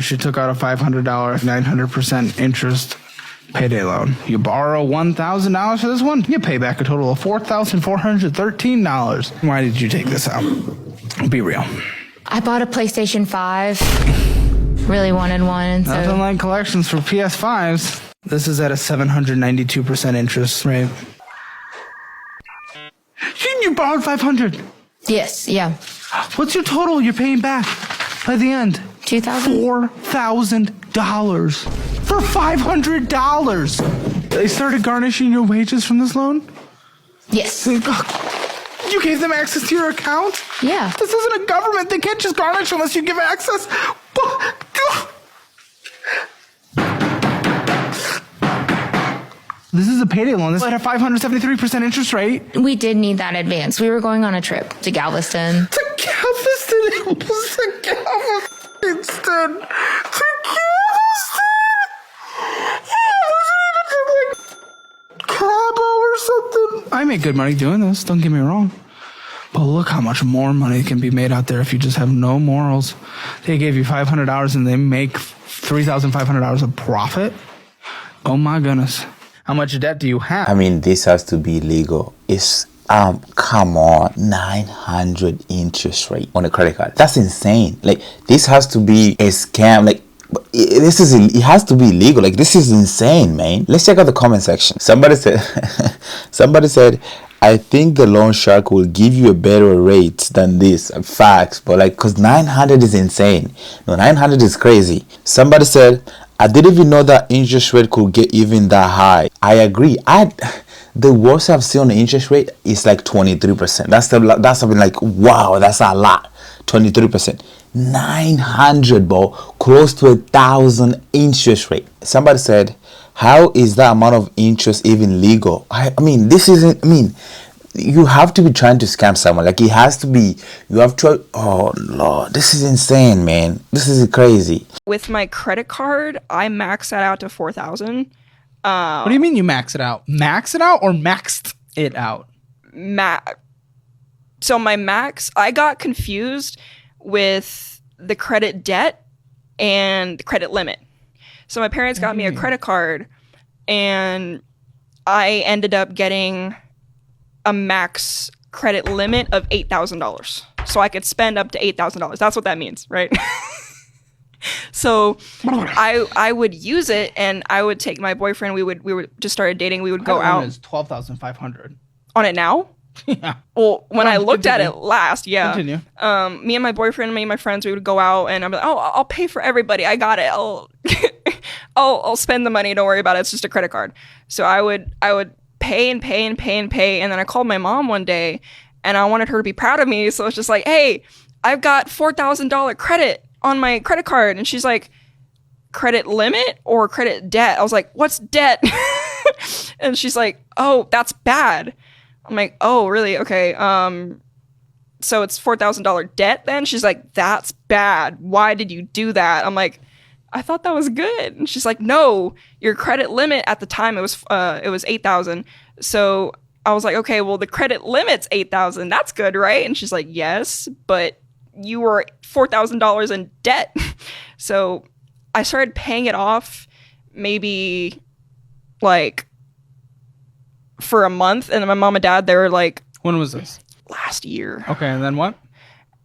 She took out a $500, 900% interest payday loan. You borrow $1,000 for this one, you pay back a total of $4,413. Why did you take this out? Be real. I bought a PlayStation 5. Really wanted one. So Nothing like collections for PS5s. This is at a 792% interest rate. You borrowed $500. yes, yeah. What's your total you're paying back by the end? $2,000. $4,000 for $500. They started garnishing your wages from this loan? Yes. You gave them access to your account? Yeah. This isn't a government. They can't just garnish unless you give access. This is a payday loan. This is at a 573% interest rate. We did need that advance. We were going on a trip to Galveston. To Galveston. It was to Galveston. To Galveston. It wasn't even to like Cabo or something. I make good money doing this. Don't get me wrong. But look how much more money can be made out there if you just have no morals. They gave you $500 and they make $3,500 of profit. Oh my goodness. How much debt do you have? I mean, this has to be legal. It's come on, 900 interest rate on a credit card. That's insane. Like, this has to be a scam. Like, it has to be legal. Like, this is insane, man. Let's check out the comment section. Somebody said I think the loan shark will give you a better rate than this. Facts, but like, cause 900 is insane. No, 900 is crazy. Somebody said, I didn't even know that interest rate could get even that high. I agree. The worst I've seen on the interest rate is like 23%. That's something like, wow, that's a lot. 23%. 900, bro, close to 1,000 interest rate. Somebody said, how is that amount of interest even legal? I mean, this isn't, you have to be trying to scam someone. Like, it has to be, you have to, oh Lord, this is insane, man. This is crazy. With my credit card, I maxed that out to 4,000. What do you mean you max it out? Max it out or maxed it out? So my max, I got confused with the credit debt and the credit limit. So my parents got me a credit card and I ended up getting a max credit limit of $8,000. So I could spend up to $8,000. That's what that means, right? So I would use it and I would take my boyfriend, we would just started dating, we would go out. It's $12,500. On it now? Yeah. Well, when I looked continue. at it last, yeah. Continue. Me and my boyfriend, me and my friends, we would go out and I'm like, oh, I'll pay for everybody. I got it. I'll spend the money. Don't worry about it. It's just a credit card. So I would pay and pay and pay and pay. And then I called my mom one day and I wanted her to be proud of me. So it's just like, hey, I've got $4,000 credit on my credit card. And she's like, credit limit or credit debt? I was like, what's debt? And she's like, oh, that's bad. I'm like, oh, really? Okay. So it's $4,000 debt then? She's like, that's bad. Why did you do that? I'm like, I thought that was good. And she's like, no, your credit limit at the time, it was 8,000. So I was like, okay, well, the credit limit's 8,000. That's good, right? And she's like, yes, but you were $4,000 in debt. So I started paying it off maybe like for a month. And then my mom and dad, they were like, when was this? Last year. Okay, and then what?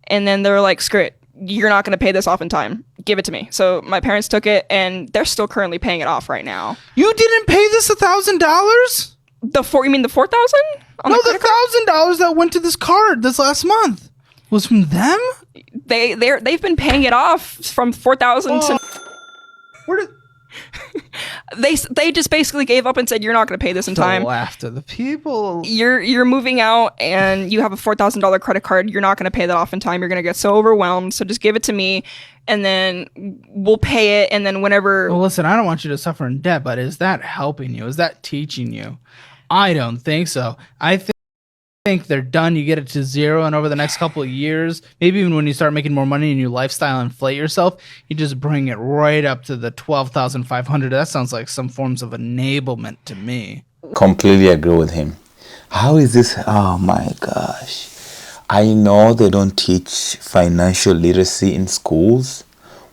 And then they were like, screw it. You're not going to pay this off in time. Give it to me. So my parents took it and they're still currently paying it off right now. You didn't pay this $1,000? You mean the 4,000? No, the $1,000 that went to this card this last month was from them? They've been paying it off from 4,000 to. Where did they just basically gave up and said, you're not going to pay this in time. After the people. You're moving out and you have a $4,000 credit card. You're not going to pay that off in time. You're going to get so overwhelmed. So just give it to me and then we'll pay it. And then whenever. Well, listen, I don't want you to suffer in debt, but is that helping you? Is that teaching you? I don't think so. I think they're done. You get it to zero, and over the next couple of years, maybe even when you start making more money and your lifestyle inflate yourself, you just bring it right up to the 12,500. That sounds like some forms of enablement to me. Completely agree with him. How is this? Oh my gosh. I know they don't teach financial literacy in schools,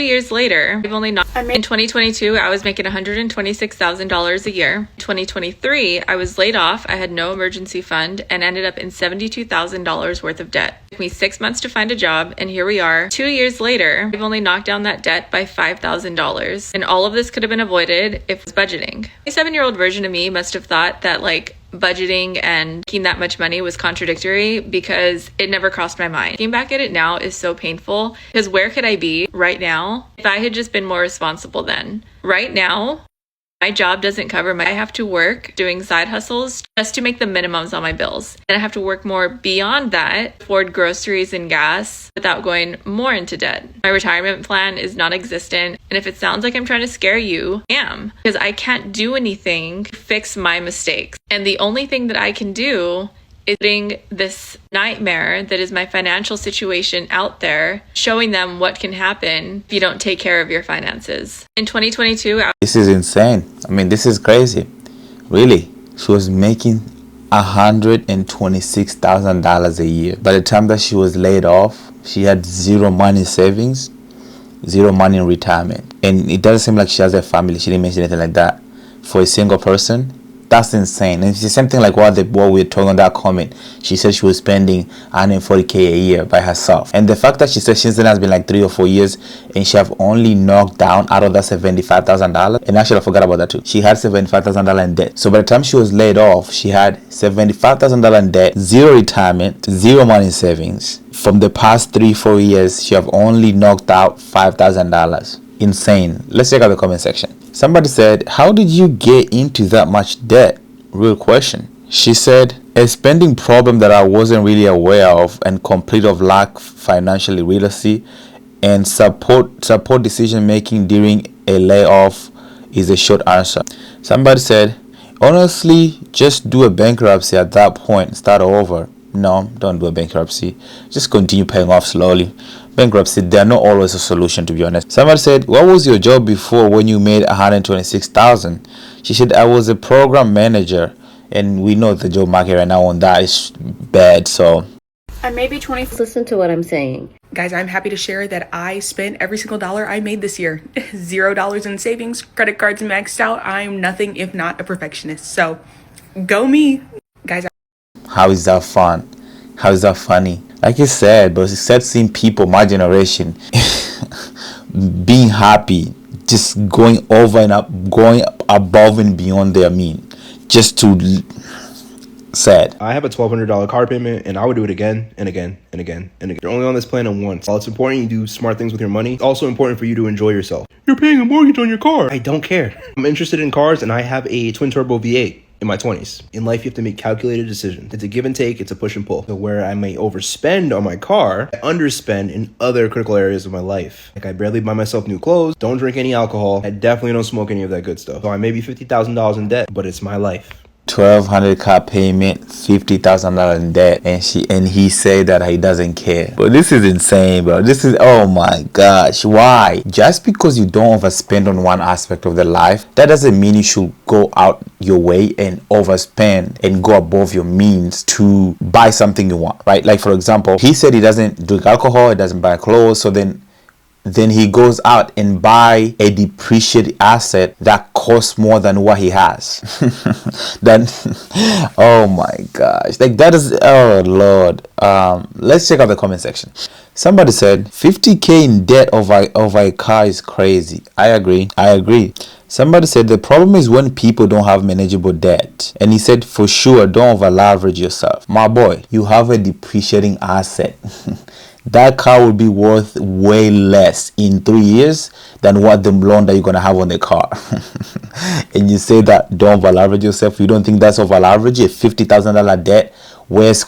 years later, I've only not. In 2022, I was making $126,000 a year. 2023, I was laid off. I had no emergency fund and ended up in $72,000 worth of debt. It took me 6 months to find a job, and here we are. are, 2 years later, I've only knocked down that debt by $5,000. And all of this could have been avoided if it was budgeting. A 7-year-old version of me must have thought that budgeting and making that much money was contradictory because it never crossed my mind. Looking back at it now is so painful because where could I be right now if I had just been more responsible then? Right now, my job doesn't cover I have to work doing side hustles just to make the minimums on my bills. And I have to work more beyond that, afford groceries and gas without going more into debt. My retirement plan is non-existent. And if it sounds like I'm trying to scare you, I am. Because I can't do anything to fix my mistakes. And the only thing that I can do is putting this nightmare that is my financial situation out there, showing them what can happen if you don't take care of your finances. In 2022, This is insane. I mean, this is crazy. Really. She was making $126,000 a year. By the time that she was laid off, she had zero money savings, zero money in retirement. And it doesn't seem like she has a family. She didn't mention anything like that. For a single person, that's insane. And it's the same thing like what we were talking on that comment. She said she was spending $140K a year by herself. And the fact that she said since then has been like 3 or 4 years and she have only knocked down out of that $75,000. And actually I forgot about that too. She had $75,000 in debt. So by the time she was laid off, she had $75,000 in debt, zero retirement, zero money savings. From the past 3-4 years, she have only knocked out $5,000. Insane. Let's check out the comment section. Somebody said, how did you get into that much debt? Real question. She said, a spending problem that I wasn't really aware of and complete of lack financial literacy and support decision making during a layoff is a short answer. Somebody said, honestly, just do a bankruptcy at that point, start over. No, don't do a bankruptcy. Just continue paying off slowly. Bankruptcy, they're not always a solution, to be honest. Somebody said, what was your job before when you made $126,000? She said, I was a program manager. And we know the job market right now on that is bad, so. I may be 20. Listen to what I'm saying. Guys, I'm happy to share that I spent every single dollar I made this year. $0 in savings, credit cards maxed out. I'm nothing if not a perfectionist. So, go me. Guys, how is that fun? How is that funny? Like you said, but it's sad seeing people my generation being happy, just going over and up, going above and beyond their mean, just to sad. I have a $1,200 car payment and I would do it again and again and again and again. You're only on this planet once. While it's important you do smart things with your money, it's also important for you to enjoy yourself. You're paying a mortgage on your car. I don't care. I'm interested in cars and I have a twin turbo V8. In my 20s. In life, you have to make calculated decisions. It's a give and take, it's a push and pull. So where I may overspend on my car, I underspend in other critical areas of my life. Like I barely buy myself new clothes, don't drink any alcohol, I definitely don't smoke any of that good stuff. So I may be $50,000 in debt, but it's my life. $1,200 car payment, $50,000 in debt, and he said that he doesn't care. But this is insane, bro. This is, oh my gosh, why? Just because you don't overspend on one aspect of the life, that doesn't mean you should go out your way and overspend and go above your means to buy something you want, right? Like for example, he said he doesn't drink alcohol, he doesn't buy clothes, so then he goes out and buy a depreciated asset that costs more than what he has. Then, oh my gosh, like that is, oh Lord. Let's check out the comment section. Somebody said 50K in debt over a car is crazy. I agree. Somebody said the problem is when people don't have manageable debt. And he said for sure don't over leverage yourself. My boy, you have a depreciating asset. That car will be worth way less in 3 years than what the loan that you're going to have on the car. And you say that don't over leverage yourself. You don't think that's over leverage? A $50,000 debt where it's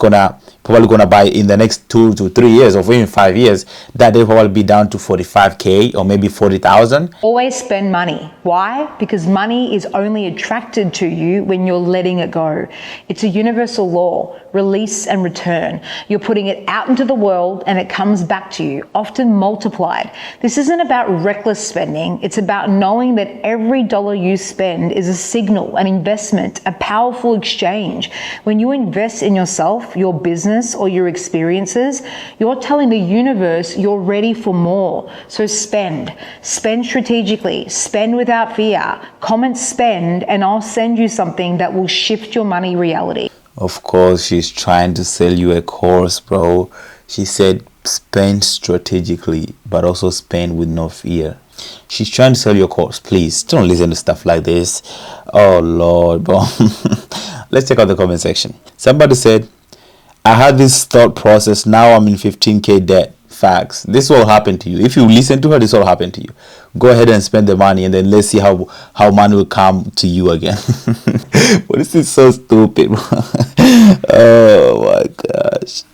probably gonna buy in the next 2 to 3 years or even 5 years, that they'll probably be down to 45K or maybe 40,000. Always spend money. Why? Because money is only attracted to you when you're letting it go. It's a universal law, release and return. You're putting it out into the world and it comes back to you, often multiplied. This isn't about reckless spending. It's about knowing that every dollar you spend is a signal, an investment, a powerful exchange. When you invest in yourself, your business, or your experiences, you're telling the universe you're ready for more. So spend strategically, spend without fear. Comment spend and I'll send you something that will shift your money reality. Of course, she's trying to sell you a course, bro. She said spend strategically, but also spend with no fear. She's trying to sell your course. Please don't listen to stuff like this. Oh Lord, bro. Let's check out the comment section. Somebody said, I had this thought process. Now I'm in 15k debt. Facts. This will happen to you. If you listen to her, this will happen to you. Go ahead and spend the money, and then let's see how money will come to you again. But this is so stupid. Oh